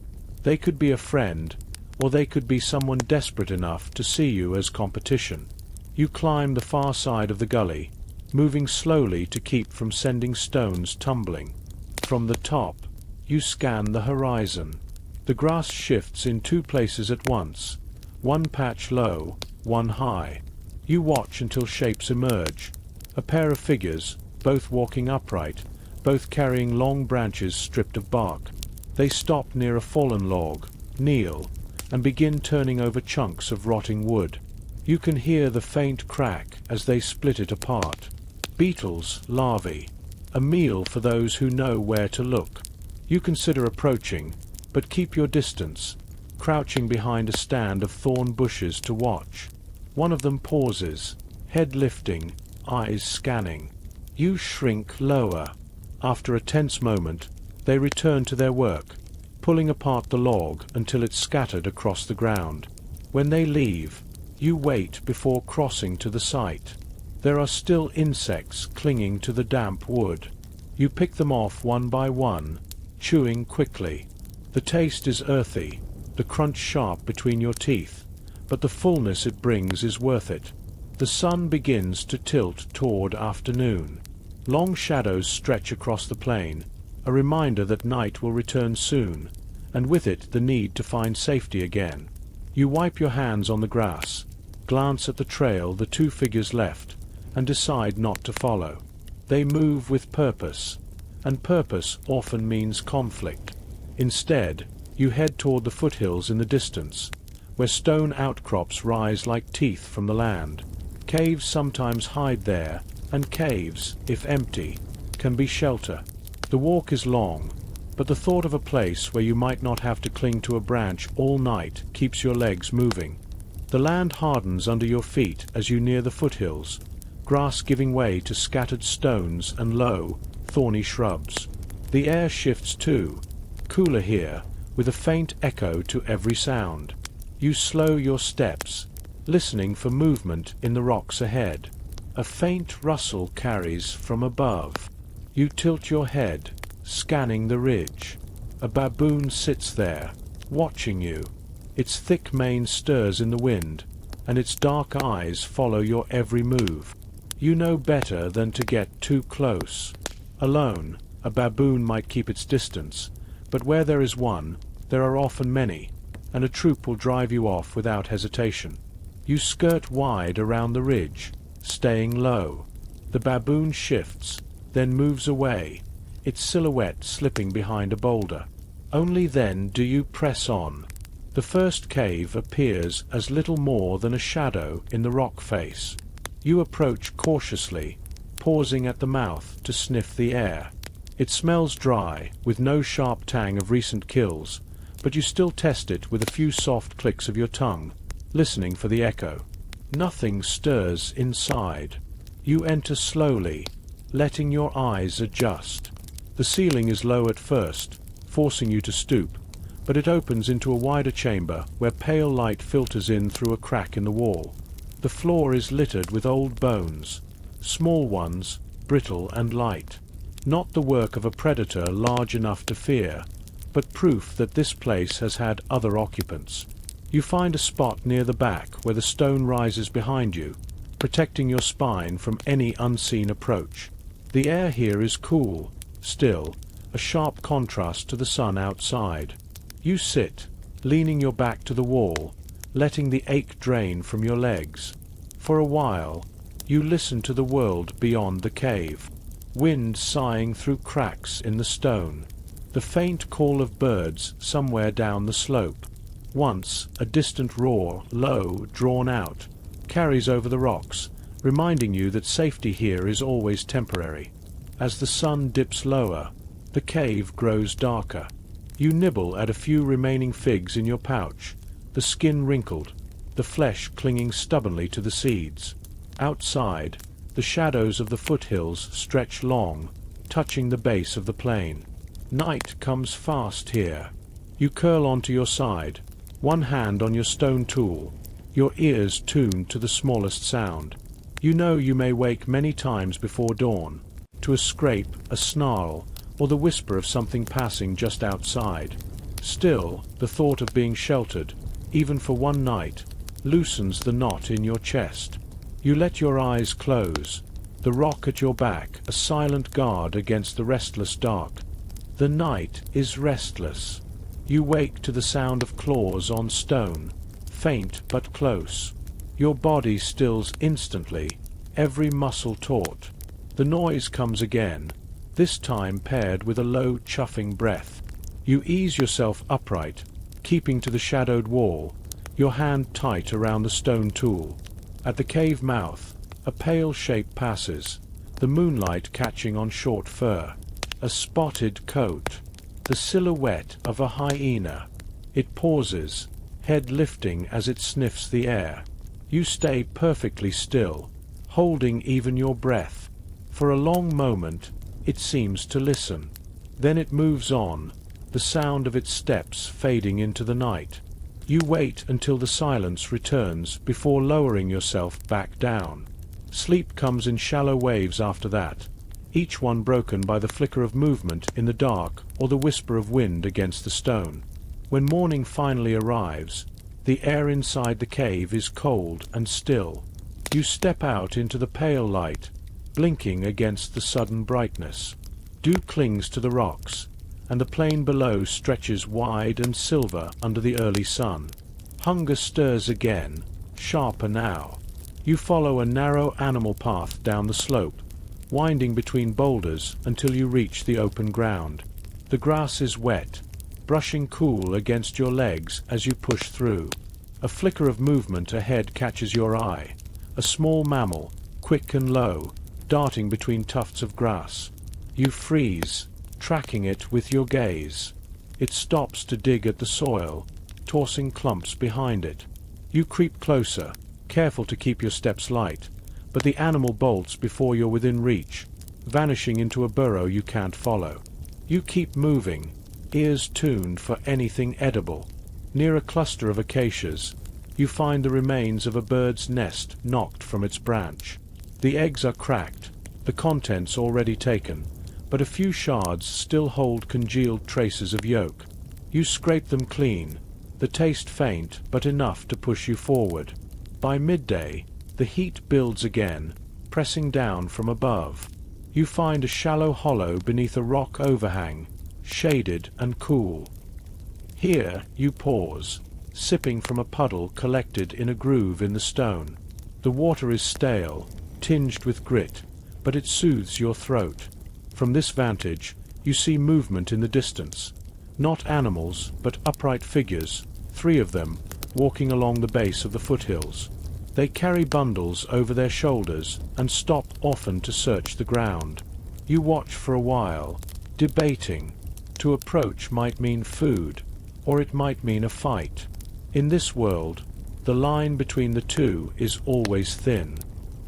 Speaker 1: They could be a friend, or they could be someone desperate enough to see you as competition. You climb the far side of the gully, moving slowly to keep from sending stones tumbling. From the top, you scan the horizon. The grass shifts in two places at once, one patch low, one high. You watch until shapes emerge. A pair of figures, both walking upright, both carrying long branches stripped of bark. They stop near a fallen log, kneel, and begin turning over chunks of rotting wood. You can hear the faint crack as they split it apart. Beetles, larvae, a meal for those who know where to look. You consider approaching, but keep your distance, crouching behind a stand of thorn bushes to watch. One of them pauses, head lifting, eyes scanning. You shrink lower. After a tense moment, they return to their work, pulling apart the log until it's scattered across the ground. When they leave, you wait before crossing to the site. There are still insects clinging to the damp wood. You pick them off one by one, chewing quickly. The taste is earthy, the crunch sharp between your teeth, but the fullness it brings is worth it. The sun begins to tilt toward afternoon. Long shadows stretch across the plain, a reminder that night will return soon, and with it the need to find safety again. You wipe your hands on the grass, glance at the trail the two figures left, and decide not to follow. They move with purpose, and purpose often means conflict. Instead, you head toward the foothills in the distance, where stone outcrops rise like teeth from the land. Caves sometimes hide there, and caves, if empty, can be shelter. The walk is long, but the thought of a place where you might not have to cling to a branch all night keeps your legs moving. The land hardens under your feet as you near the foothills, grass giving way to scattered stones and low, thorny shrubs. The air shifts too, cooler here, with a faint echo to every sound. You slow your steps, listening for movement in the rocks ahead. A faint rustle carries from above. You tilt your head, scanning the ridge. A baboon sits there, watching you. Its thick mane stirs in the wind, and its dark eyes follow your every move. You know better than to get too close. Alone, a baboon might keep its distance, but where there is one, there are often many, and a troop will drive you off without hesitation. You skirt wide around the ridge, staying low. The baboon shifts, then moves away, its silhouette slipping behind a boulder. Only then do you press on. The first cave appears as little more than a shadow in the rock face. You approach cautiously, pausing at the mouth to sniff the air. It smells dry, with no sharp tang of recent kills, but you still test it with a few soft clicks of your tongue, listening for the echo. Nothing stirs inside. You enter slowly, letting your eyes adjust. The ceiling is low at first, forcing you to stoop, but it opens into a wider chamber where pale light filters in through a crack in the wall. The floor is littered with old bones, small ones, brittle and light. Not the work of a predator large enough to fear, but proof that this place has had other occupants. You find a spot near the back where the stone rises behind you, protecting your spine from any unseen approach. The air here is cool, still, a sharp contrast to the sun outside. You sit, leaning your back to the wall, letting the ache drain from your legs. For a while, you listen to the world beyond the cave. Wind sighing through cracks in the stone. The faint call of birds somewhere down the slope. Once, a distant roar, low, drawn out, carries over the rocks, reminding you that safety here is always temporary. As the sun dips lower, the cave grows darker. You nibble at a few remaining figs in your pouch, the skin wrinkled, the flesh clinging stubbornly to the seeds. Outside, the shadows of the foothills stretch long, touching the base of the plain. Night comes fast here. You curl onto your side, one hand on your stone tool, your ears tuned to the smallest sound. You know you may wake many times before dawn, to a scrape, a snarl, or the whisper of something passing just outside. Still, the thought of being sheltered, even for one night, loosens the knot in your chest. You let your eyes close, the rock at your back a silent guard against the restless dark. The night is restless. You wake to the sound of claws on stone, faint but close. Your body stills instantly, every muscle taut. The noise comes again, this time paired with a low, chuffing breath. You ease yourself upright, keeping to the shadowed wall, your hand tight around the stone tool. At the cave mouth, a pale shape passes, the moonlight catching on short fur. A spotted coat, the silhouette of a hyena. It pauses, head lifting as it sniffs the air. You stay perfectly still, holding even your breath. For a long moment, it seems to listen. Then it moves on, the sound of its steps fading into the night. You wait until the silence returns before lowering yourself back down. Sleep comes in shallow waves after that, each one broken by the flicker of movement in the dark or the whisper of wind against the stone. When morning finally arrives, the air inside the cave is cold and still. You step out into the pale light, blinking against the sudden brightness. Dew clings to the rocks, and the plain below stretches wide and silver under the early sun. Hunger stirs again, sharper now. You follow a narrow animal path down the slope, winding between boulders until you reach the open ground. The grass is wet, brushing cool against your legs as you push through. A flicker of movement ahead catches your eye. A small mammal, quick and low, darting between tufts of grass. You freeze, tracking it with your gaze. It stops to dig at the soil, tossing clumps behind it. You creep closer, careful to keep your steps light, but the animal bolts before you're within reach, vanishing into a burrow you can't follow. You keep moving, ears tuned for anything edible. Near a cluster of acacias, you find the remains of a bird's nest knocked from its branch. The eggs are cracked, the contents already taken, but a few shards still hold congealed traces of yolk. You scrape them clean, the taste faint but enough to push you forward. By midday, the heat builds again, pressing down from above. You find a shallow hollow beneath a rock overhang, shaded and cool. Here you pause, sipping from a puddle collected in a groove in the stone. The water is stale, tinged with grit, but it soothes your throat. From this vantage, you see movement in the distance. Not animals, but upright figures, 3 of them, walking along the base of the foothills. They carry bundles over their shoulders and stop often to search the ground. You watch for a while, debating. To approach might mean food, or it might mean a fight. In this world, the line between the two is always thin.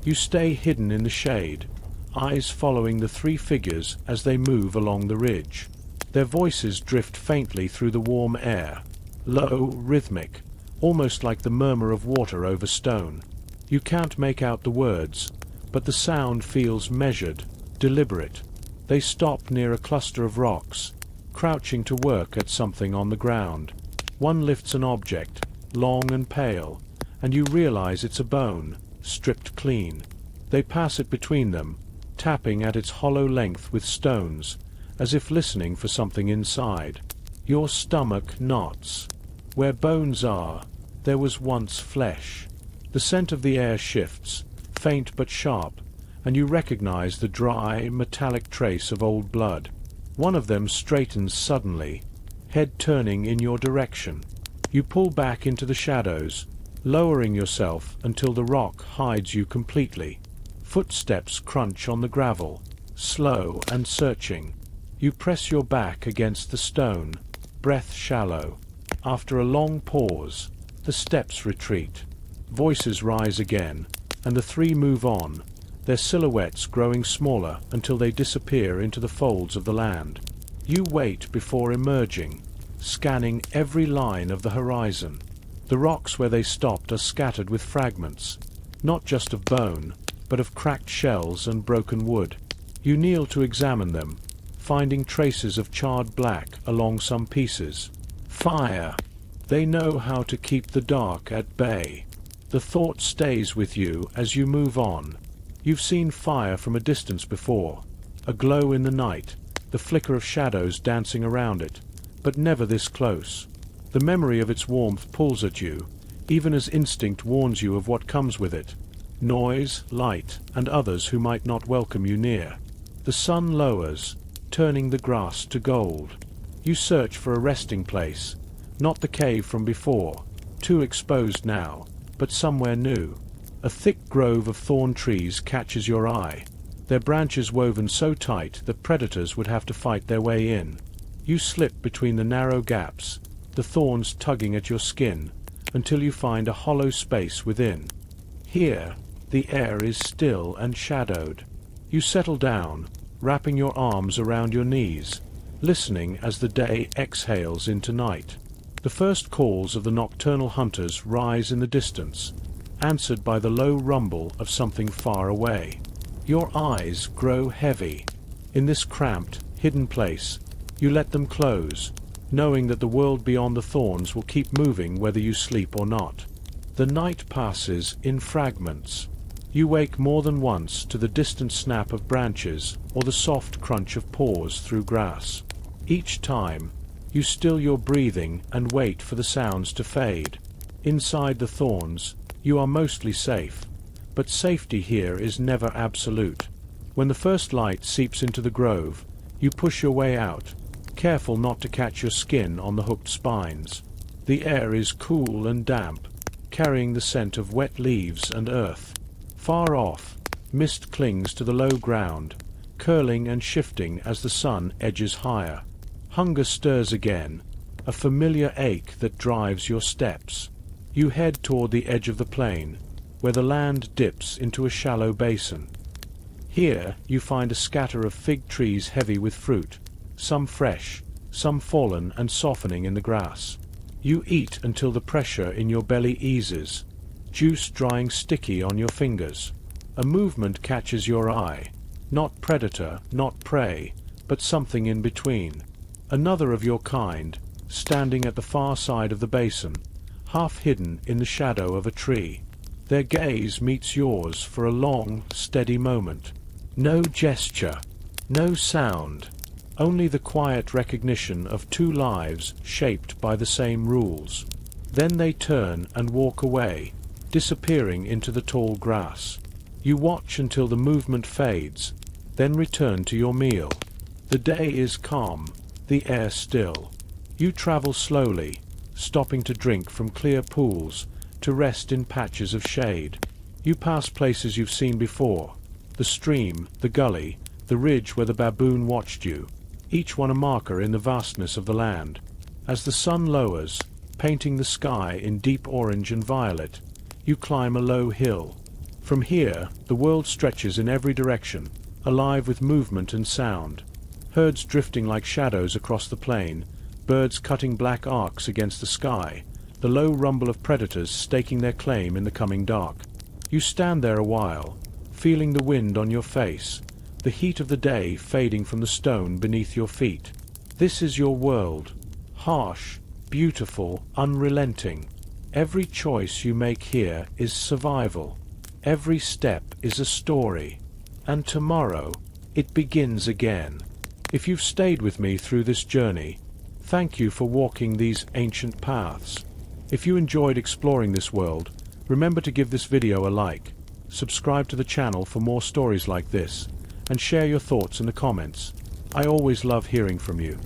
Speaker 1: You stay hidden in the shade, eyes following the 3 figures as they move along the ridge. Their voices drift faintly through the warm air, low, rhythmic, almost like the murmur of water over stone. You can't make out the words, but the sound feels measured, deliberate. They stop near a cluster of rocks, crouching to work at something on the ground. One lifts an object, long and pale, and you realize it's a bone, stripped clean. They pass it between them, tapping at its hollow length with stones, as if listening for something inside. Your stomach knots. Where bones are, there was once flesh. The scent of the air shifts, faint but sharp, and you recognize the dry, metallic trace of old blood. One of them straightens suddenly, head turning in your direction. You pull back into the shadows, lowering yourself until the rock hides you completely. Footsteps crunch on the gravel, slow and searching. You press your back against the stone, breath shallow. After a long pause, the steps retreat. Voices rise again, and the 3 move on, their silhouettes growing smaller until they disappear into the folds of the land. You wait before emerging, scanning every line of the horizon. The rocks where they stopped are scattered with fragments, not just of bone, but of cracked shells and broken wood. You kneel to examine them, finding traces of charred black along some pieces. Fire! They know how to keep the dark at bay. The thought stays with you as you move on. You've seen fire from a distance before, a glow in the night, the flicker of shadows dancing around it, but never this close. The memory of its warmth pulls at you, even as instinct warns you of what comes with it. Noise, light, and others who might not welcome you near. The sun lowers, turning the grass to gold. You search for a resting place, not the cave from before, too exposed now, but somewhere new. A thick grove of thorn trees catches your eye, their branches woven so tight that predators would have to fight their way in. You slip between the narrow gaps, the thorns tugging at your skin, until you find a hollow space within. Here, the air is still and shadowed. You settle down, wrapping your arms around your knees, listening as the day exhales into night. The first calls of the nocturnal hunters rise in the distance, answered by the low rumble of something far away. Your eyes grow heavy. In this cramped, hidden place, you let them close, knowing that the world beyond the thorns will keep moving whether you sleep or not. The night passes in fragments. You wake more than once to the distant snap of branches or the soft crunch of paws through grass. Each time, you still your breathing and wait for the sounds to fade. Inside the thorns, you are mostly safe, but safety here is never absolute. When the first light seeps into the grove, you push your way out, careful not to catch your skin on the hooked spines. The air is cool and damp, carrying the scent of wet leaves and earth. Far off, mist clings to the low ground, curling and shifting as the sun edges higher. Hunger stirs again, a familiar ache that drives your steps. You head toward the edge of the plain, where the land dips into a shallow basin. Here you find a scatter of fig trees heavy with fruit, some fresh, some fallen and softening in the grass. You eat until the pressure in your belly eases, juice drying sticky on your fingers. A movement catches your eye, not predator, not prey, but something in between. Another of your kind, standing at the far side of the basin, half hidden in the shadow of a tree. Their gaze meets yours for a long, steady moment. No gesture, no sound, only the quiet recognition of two lives shaped by the same rules. Then they turn and walk away, disappearing into the tall grass. You watch until the movement fades, then return to your meal. The day is calm, the air still. You travel slowly, stopping to drink from clear pools, to rest in patches of shade. You pass places you've seen before, the stream, the gully, the ridge where the baboon watched you, each one a marker in the vastness of the land. As the sun lowers, painting the sky in deep orange and violet, you climb a low hill. From here, the world stretches in every direction, alive with movement and sound. Herds drifting like shadows across the plain, birds cutting black arcs against the sky, the low rumble of predators staking their claim in the coming dark. You stand there a while, feeling the wind on your face, the heat of the day fading from the stone beneath your feet. This is your world, harsh, beautiful, unrelenting. Every choice you make here is survival. Every step is a story. And tomorrow, it begins again. If you've stayed with me through this journey, thank you for walking these ancient paths. If you enjoyed exploring this world, remember to give this video a like, subscribe to the channel for more stories like this, and share your thoughts in the comments. I always love hearing from you.